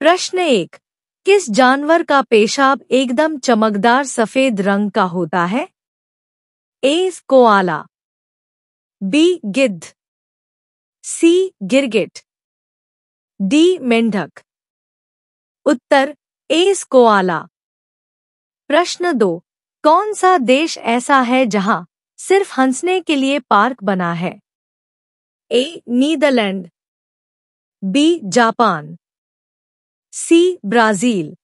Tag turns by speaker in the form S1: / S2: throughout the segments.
S1: प्रश्न 1। किस जानवर का पेशाब एकदम चमकदार सफेद रंग का होता है? ए. Koala, B. गिद्ध, सी. गिरगिट, डी. मेंढक। उत्तर ए. कोआला। प्रश्न 2। कौन सा देश ऐसा है जहां सिर्फ हंसने के लिए पार्क बना है? A. Netherlands, B. Japan, C. Brazil,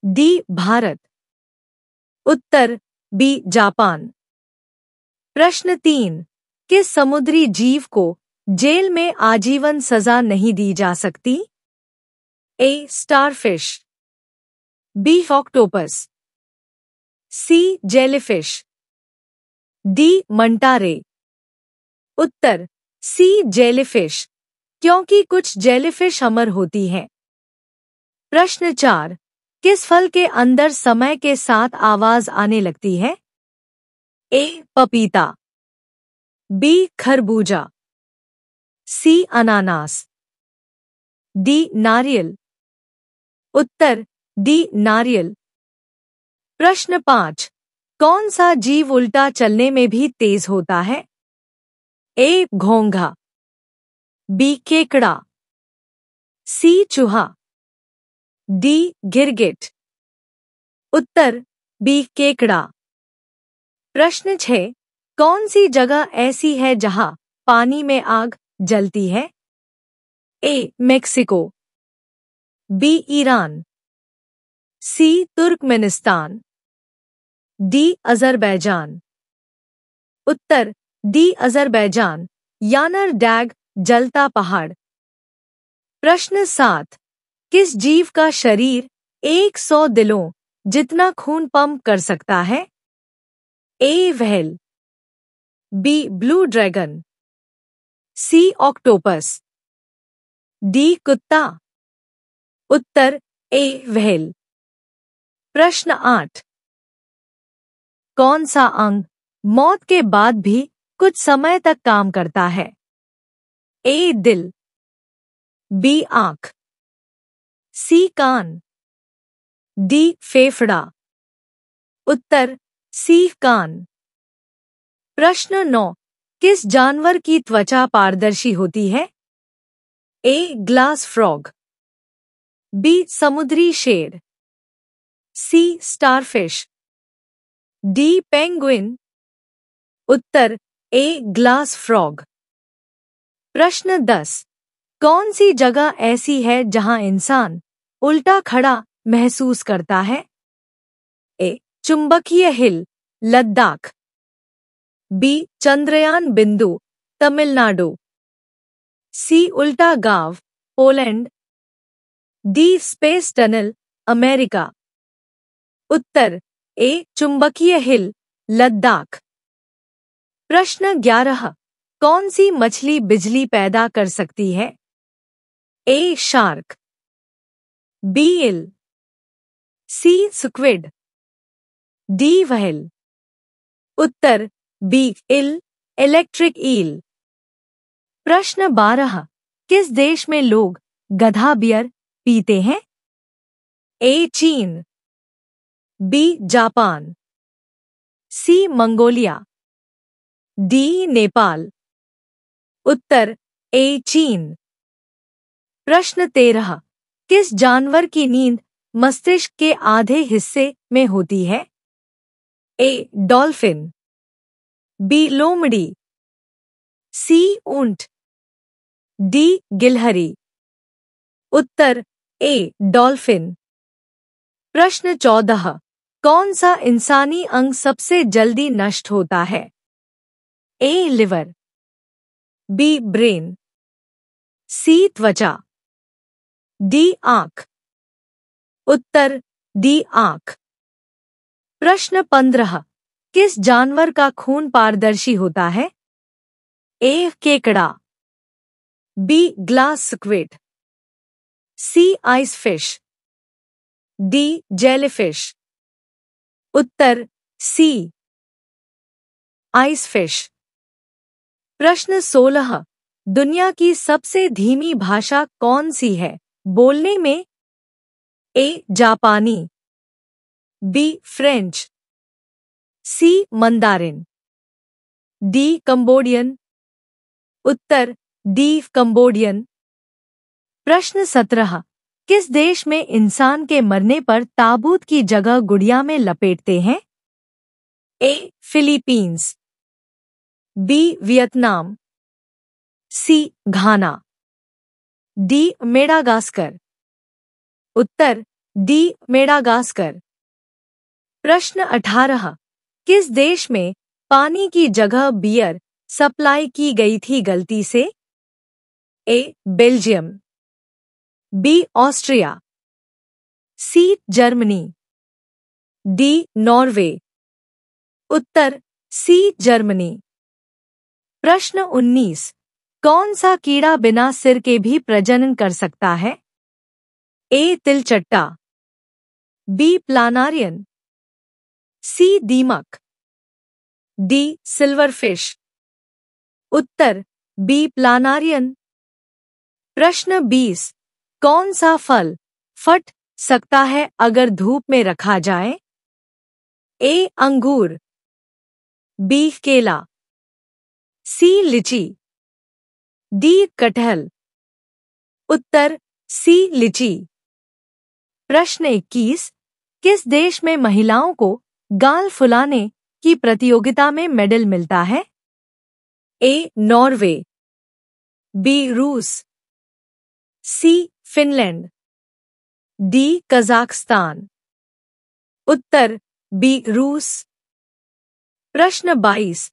S1: D. Bharat. उत्तर बी. जापान। प्रश्न 3। किस समुद्री जीव को जेल में आजीवन सजा नहीं दी जा सकती? A. Starfish, B. Octopus, C. Jellyfish, D. Manta ray. उत्तर सी. जेलीफिश, क्योंकि कुछ जेलीफिश अमर होती हैं। प्रश्न 4। किस फल के अंदर समय के साथ आवाज आने लगती है? ए. पपीता, बी. खरबूजा, सी. अनानास, डी. नारियल। उत्तर डी. नारियल। प्रश्न 5। कौन सा जीव उल्टा चलने में भी तेज होता है? ए. घोंघा, बी. केकड़ा, सी. चूहा, डी. गिरगिट। उत्तर बी. केकड़ा। प्रश्न 6। कौन सी जगह ऐसी है जहां पानी में आग जलती है? A. Mexico, B. Iran, C. Turkmenistan, D. Azerbaijan. उत्तर डी. अजरबैजान, यानर डैग जलता पहाड़। प्रश्न 7। किस जीव का शरीर 100 दिलों जितना खून पंप कर सकता है? A. Whale, B. Blue dragon, C. Octopus, D. कुत्ता। उत्तर ए. व्हेल। प्रश्न 8। कौन सा अंग मौत के बाद भी कुछ समय तक काम करता है? ए. दिल, बी. आंख, सी. कान, डी. फेफड़ा। उत्तर सी. कान। प्रश्न 9। किस जानवर की त्वचा पारदर्शी होती है? ए. Glass frog, B. समुद्री शेर, सी. Starfish, D. पेंगुइन। उत्तर ए. Glass frog. प्रश्न 10। कौन सी जगह ऐसी है जहां इंसान उल्टा खड़ा महसूस करता है? ए. चुंबकीय हिल, लद्दाख, बी. चंद्रयान बिंदु, तमिलनाडु, सी. उल्टा गांव, Poland, D. Space tunnel, America. उत्तर ए. चुंबकीय हिल, लद्दाख। प्रश्न 11। कौन सी मछली बिजली पैदा कर सकती है? A. Shark, B. Eel, C. Squid, D. Whale. उत्तर बी. Eel, electric eel. प्रश्न 12। किस देश में लोग गधा बियर पीते हैं? ए. चीन, B. Japan, C. Mongolia, D. Nepal. उत्तर ए. चीन। प्रश्न 13। किस जानवर की नींद मस्तिष्क के आधे हिस्से में होती है? ए. Dolphin, B. लोमड़ी, सी. ऊंट, डी. गिलहरी। उत्तर ए. डॉल्फिन। प्रश्न 14। कौन सा इंसानी अंग सबसे जल्दी नष्ट होता है? A. Liver, B. Brain, C. त्वचा, डी. आंख। उत्तर डी. आंख। प्रश्न 15। किस जानवर का खून पारदर्शी होता है? ए. केकड़ा, B. Glass squid, C. Ice fish, D. Jellyfish. उत्तर सी. Ice fish. प्रश्न 16। दुनिया की सबसे धीमी भाषा कौन सी है बोलने में? ए जापानी, बी फ्रेंच, सी मंदारिन, डी कंबोडियन। उत्तर डी कंबोडियन। प्रश्न 17। किस देश में इंसान के मरने पर ताबूत की जगह गुड़िया में लपेटते हैं? ए फिलीपींस, बी वियतनाम, सी घाना, डी मेडागास्कर। उत्तर डी मेडागास्कर। प्रश्न 18। किस देश में पानी की जगह बियर सप्लाई की गई थी गलती से? A Belgium, B Austria, C Germany, D Norway. उत्तर सी जर्मनी। प्रश्न 19। कौन सा कीड़ा बिना सिर के भी प्रजनन कर सकता है? ए तिलचट्टा, बी प्लानारियन, सी दीमक, डी सिल्वरफिश। उत्तर बी प्लानारियन। प्रश्न 20। कौन सा फल फट सकता है अगर धूप में रखा जाए? ए अंगूर, बी केला, सी लीची, डी कटहल। उत्तर सी लीची। प्रश्न 21। किस देश में महिलाओं को गाल फुलाने की प्रतियोगिता में मेडल मिलता है? ए नॉर्वे, बी रूस, सी फिनलैंड, डी कजाकिस्तान। उत्तर बी रूस। प्रश्न 22।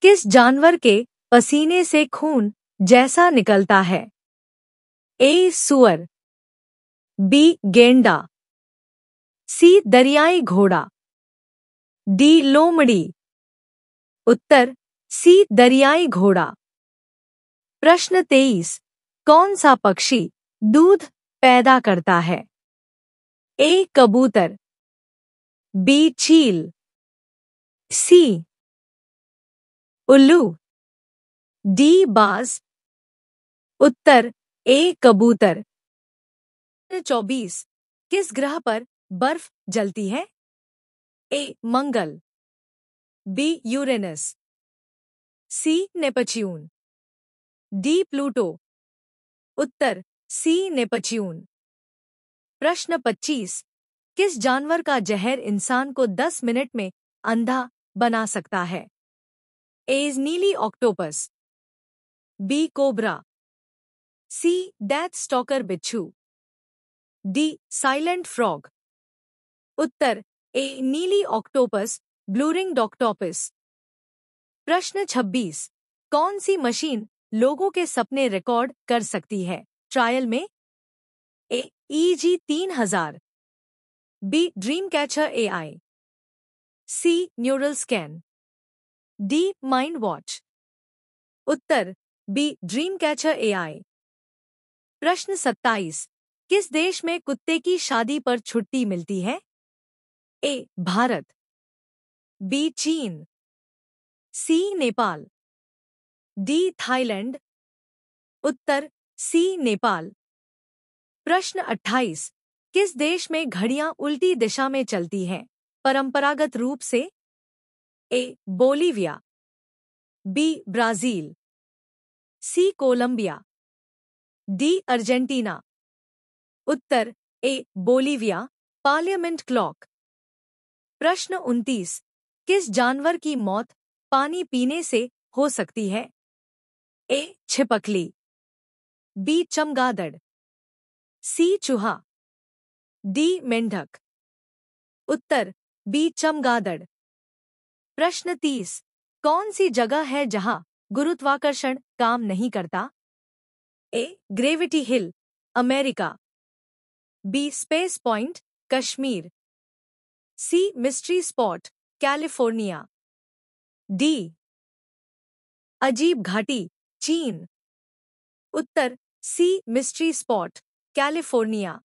S1: किस जानवर के पसीने से खून जैसा निकलता है? ए सूअर, बी गेंडा, सी दरियाई घोड़ा, डी लोमड़ी। उत्तर सी दरियाई घोड़ा। प्रश्न 23। कौन सा पक्षी दूध पैदा करता है? ए कबूतर, बी चील, सी उल्लू, डी बाज। उत्तर ए कबूतर। 24। किस ग्रह पर बर्फ जलती है? ए मंगल, B Uranus, C Neptune, D Pluto. उत्तर सी नेपच्यून। प्रश्न 25। किस जानवर का जहर इंसान को 10 मिनट में अंधा बना सकता है? ए नीली ऑक्टोपस, बी कोबरा, सी डेथ स्टॉकर बिच्छू, डी साइलेंट फ्रॉग। उत्तर ए नीली ऑक्टोपस ब्लूरिंग डॉक्टोपस। प्रश्न 26। कौन सी मशीन लोगों के सपने रिकॉर्ड कर सकती है ट्रायल में? A EG 3000, B dream catcher AI, C neural scan, D mind watch. उत्तर बी ड्रीम कैचर AI। प्रश्न 27। किस देश में कुत्ते की शादी पर छुट्टी मिलती है? ए भारत, बी चीन, सी नेपाल, डी थाईलैंड। उत्तर सी नेपाल। प्रश्न 28। किस देश में घड़ियां उल्टी दिशा में चलती हैं परंपरागत रूप से? ए बोलीविया, बी ब्राजील, सी कोलंबिया, डी अर्जेंटीना। उत्तर ए बोलीविया। Parliament clock. प्रश्न 29। किस जानवर की मौत पानी पीने से हो सकती है? ए छिपकली, बी चमगादड़, सी चूहा, डी मेंढक। उत्तर बी चमगादड़। प्रश्न 30। कौन सी जगह है जहां गुरुत्वाकर्षण काम नहीं करता? A gravity hill, America, B space point, Kashmir, C mystery spot, California, D अजीब घाटी, चीन। उत्तर सी मिस्ट्री स्पॉट, कैलिफोर्निया।